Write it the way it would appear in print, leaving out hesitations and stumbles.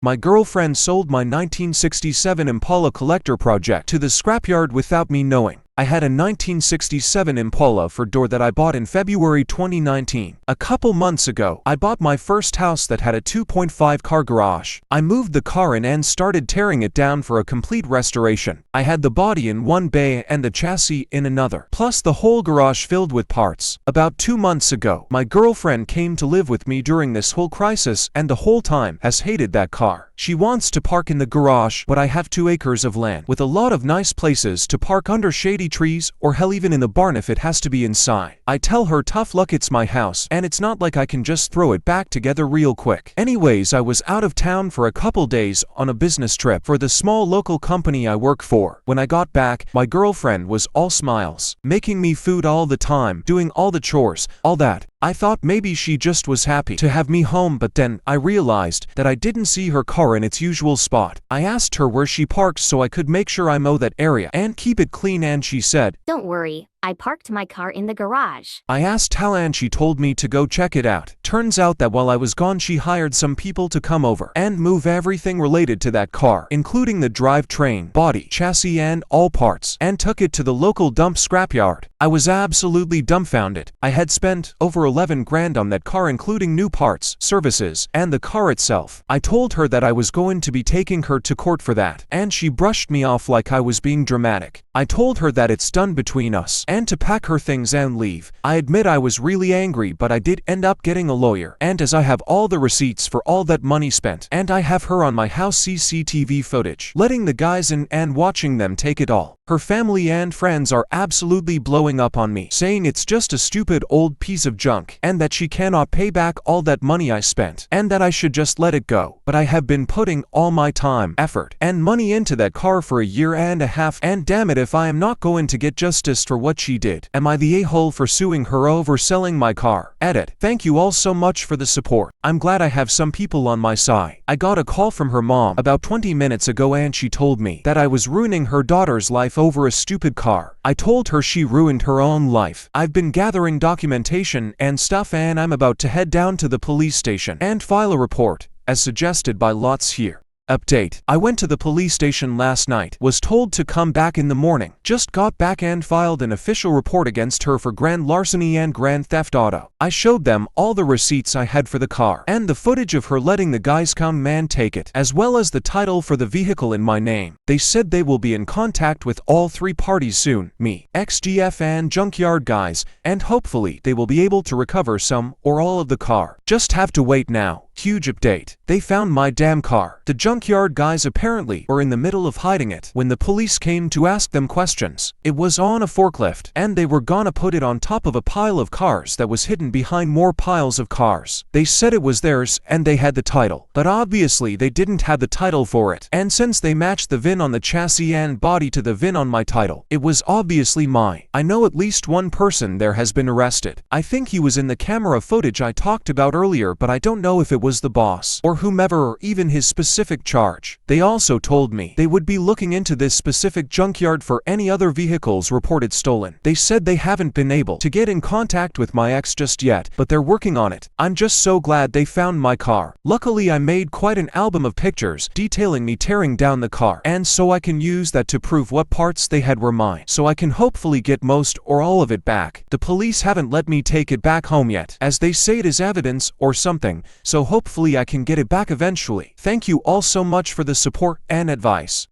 My girlfriend sold my 1967 Impala Collector project to the scrapyard without me knowing. I had a 1967 Impala four-door that I bought in February 2019. A couple months ago, I bought my first house that had a 2.5 car garage. I moved the car in and started tearing it down for a complete restoration. I had the body in one bay and the chassis in another, plus the whole garage filled with parts. About 2 months ago, my girlfriend came to live with me during this whole crisis and the whole time has hated that car. She wants to park in the garage, but I have 2 acres of land with a lot of nice places to park under shady trees, or hell even in the barn if it has to be inside. I tell her tough luck, it's my house and it's not like I can just throw it back together real quick. Anyways, I was out of town for a couple days on a business trip for the small local company I work for. When I got back, my girlfriend was all smiles, making me food all the time, doing all the chores, all that. I thought maybe she just was happy to have me home, but then I realized that I didn't see her car in its usual spot. I asked her where she parked so I could make sure I mow that area and keep it clean, and she said, "Don't worry, I parked my car in the garage." I asked how and she told me to go check it out. Turns out that while I was gone, she hired some people to come over and move everything related to that car, including the drivetrain, body, chassis and all parts, and took it to the local dump scrapyard. I was absolutely dumbfounded. I had spent over 11 grand on that car, including new parts, services, and the car itself. I told her that I was going to be taking her to court for that, and she brushed me off like I was being dramatic. I told her that it's done between us and to pack her things and leave. I admit I was really angry, but I did end up getting a lawyer, and as I have all the receipts for all that money spent, and I have her on my house CCTV footage, letting the guys in and watching them take it all. Her family and friends are absolutely blowing up on me, saying it's just a stupid old piece of junk, and that she cannot pay back all that money I spent, and that I should just let it go. But I have been putting all my time, effort, and money into that car for a year and a half, and damn it if I am not going to get justice for what she did. Am I the a-hole for suing her over selling my car? Edit. Thank you all so much for the support. I'm glad I have some people on my side. I got a call from her mom about 20 minutes ago and she told me that I was ruining her daughter's life over a stupid car. I told her she ruined her own life. I've been gathering documentation and stuff and I'm about to head down to the police station and file a report, as suggested by Lots here. Update. I went to the police station last night, was told to come back in the morning, just got back and filed an official report against her for grand larceny and grand theft auto. I showed them all the receipts I had for the car, and the footage of her letting the guy's con man take it, as well as the title for the vehicle in my name. They said they will be in contact with all 3 parties soon, me, XGF and junkyard guys, and hopefully they will be able to recover some or all of the car. Just have to wait now. Huge update. They found my damn car. The junkyard guys apparently were in the middle of hiding it when the police came to ask them questions. It was on a forklift, and they were gonna put it on top of a pile of cars that was hidden behind more piles of cars. They said it was theirs and they had the title, but obviously they didn't have the title for it. And since they matched the VIN on the chassis and body to the VIN on my title, it was obviously mine. I know at least one person there has been arrested. I think he was in the camera footage I talked about earlier, but I don't know if it was the boss or whomever or even his specific charge. They also told me they would be looking into this specific junkyard for any other vehicles reported stolen. They said they haven't been able to get in contact with my ex just yet, but they're working on it. I'm just so glad they found my car. Luckily, I made quite an album of pictures detailing me tearing down the car, and so I can use that to prove what parts they had were mine, so I can hopefully get most or all of it back. The police haven't let me take it back home yet, as they say it is evidence or something, so hopefully I can get it back eventually. Thank you all so much for the support and advice.